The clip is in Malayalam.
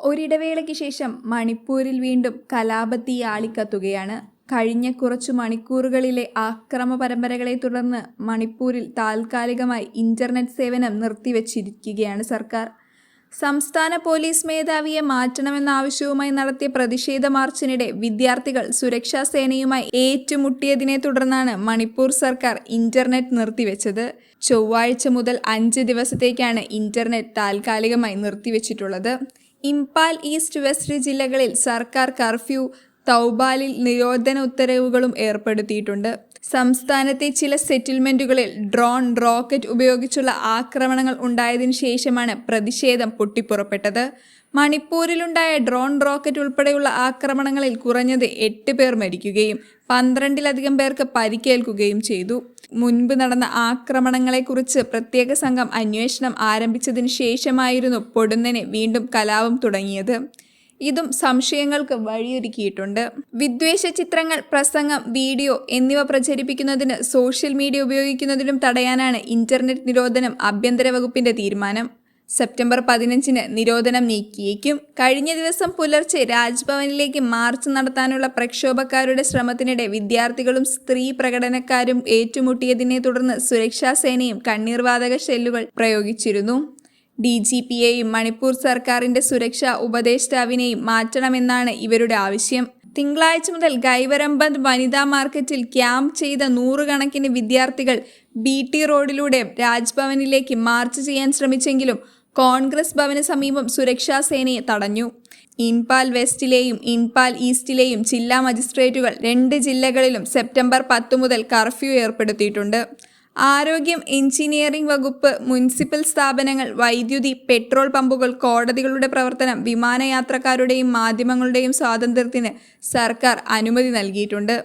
ഒരിടവേളയ്ക്ക് ശേഷം മണിപ്പൂരിൽ വീണ്ടും കലാപത്തീ ആളിക്കത്തുകയാണ്. കഴിഞ്ഞ കുറച്ചു മണിക്കൂറുകളിലെ ആക്രമ പരമ്പരകളെ തുടർന്ന് മണിപ്പൂരിൽ താൽക്കാലികമായി ഇന്റർനെറ്റ് സേവനം നിർത്തിവച്ചിരിക്കുകയാണ് സർക്കാർ. സംസ്ഥാന പോലീസ് മേധാവിയെ മാറ്റണമെന്ന ആവശ്യവുമായി നടത്തിയ പ്രതിഷേധ മാർച്ചിനിടെ വിദ്യാർത്ഥികൾ സുരക്ഷാ സേനയുമായി ഏറ്റുമുട്ടിയതിനെ തുടർന്നാണ് മണിപ്പൂർ സർക്കാർ ഇന്റർനെറ്റ് നിർത്തിവെച്ചത്. ചൊവ്വാഴ്ച മുതൽ 5 ദിവസത്തേക്കാണ് ഇന്റർനെറ്റ് താൽക്കാലികമായി നിർത്തിവച്ചിട്ടുള്ളത്. ഇംപാൽ ഈസ്റ്റ് വെസ്റ്റ് ജില്ലകളിൽ സർക്കാർ കർഫ്യൂ, തൗബാലിൽ നിരോധന ഉത്തരവുകളും ഏർപ്പെടുത്തിയിട്ടുണ്ട്. സംസ്ഥാനത്തെ ചില സെറ്റിൽമെന്റുകളിൽ ഡ്രോൺ, റോക്കറ്റ് ഉപയോഗിച്ചുള്ള ആക്രമണങ്ങൾ ഉണ്ടായതിനു ശേഷമാണ് പ്രതിഷേധം പൊട്ടിപ്പുറപ്പെട്ടത്. മണിപ്പൂരിലുണ്ടായ ഡ്രോൺ, റോക്കറ്റ് ഉൾപ്പെടെയുള്ള ആക്രമണങ്ങളിൽ കുറഞ്ഞത് 8 പേർ മരിക്കുകയും 12-ലധികം പേർക്ക് പരിക്കേൽക്കുകയും ചെയ്തു. മുൻപ് നടന്ന ആക്രമണങ്ങളെക്കുറിച്ച് പ്രത്യേക സംഘം അന്വേഷണം ആരംഭിച്ചതിന് ശേഷമായിരുന്നു പൊടുന്നനെ വീണ്ടും കലാപം തുടങ്ങിയത്. ഇതും സംശയങ്ങൾക്ക് വഴിയൊരുക്കിയിട്ടുണ്ട്. വിദ്വേഷ ചിത്രങ്ങൾ, പ്രസംഗം, വീഡിയോ എന്നിവ പ്രചരിപ്പിക്കുന്നതിന് സോഷ്യൽ മീഡിയ ഉപയോഗിക്കുന്നതിനും തടയാനാണ് ഇന്റർനെറ്റ് നിരോധനം ആഭ്യന്തര വകുപ്പിന്റെ തീരുമാനം. സെപ്റ്റംബർ 15-ന് നിരോധനം നീക്കിയേക്കും. കഴിഞ്ഞ ദിവസം പുലർച്ചെ രാജ്ഭവനിലേക്ക് മാർച്ച് നടത്താനുള്ള പ്രക്ഷോഭക്കാരുടെ ശ്രമത്തിനിടെ വിദ്യാർത്ഥികളും സ്ത്രീ പ്രകടനക്കാരും ഏറ്റുമുട്ടിയതിനെ തുടർന്ന് സുരക്ഷാ സേനയും കണ്ണീർവാതക ഷെല്ലുകൾ പ്രയോഗിച്ചിരുന്നു. DGPയെയും മണിപ്പൂർ സർക്കാരിന്റെ സുരക്ഷാ ഉപദേഷ്ടാവിനെയും മാറ്റണമെന്നാണ് ഇവരുടെ ആവശ്യം. തിങ്കളാഴ്ച മുതൽ ഗൈവരംബന്ദ് വനിതാ മാർക്കറ്റിൽ ക്യാമ്പ് ചെയ്ത 100 കണക്കിന് വിദ്യാർത്ഥികൾ BT റോഡിലൂടെ രാജ്ഭവനിലേക്ക് മാർച്ച് ചെയ്യാൻ ശ്രമിച്ചെങ്കിലും കോൺഗ്രസ് ഭവന് സമീപം സുരക്ഷാ സേനയെ തടഞ്ഞു. ഇംപാൽ വെസ്റ്റിലെയും ഇംപാൽ ഈസ്റ്റിലെയും ജില്ലാ മജിസ്ട്രേറ്റുകൾ 2 ജില്ലകളിലും സെപ്റ്റംബർ 10 മുതൽ കർഫ്യൂ ഏർപ്പെടുത്തിയിട്ടുണ്ട്. ആരോഗ്യം, എഞ്ചിനീയറിംഗ് വകുപ്പ്, മുനിസിപ്പൽ സ്ഥാപനങ്ങൾ, വൈദ്യുതി, പെട്രോൾ പമ്പുകൾ, കോടതികളുടെ പ്രവർത്തനം, വിമാനയാത്രക്കാരുടെയും മാധ്യമങ്ങളുടെയും സ്വാതന്ത്ര്യത്തിന് സർക്കാർ അനുമതി നൽകിയിട്ടുണ്ട്.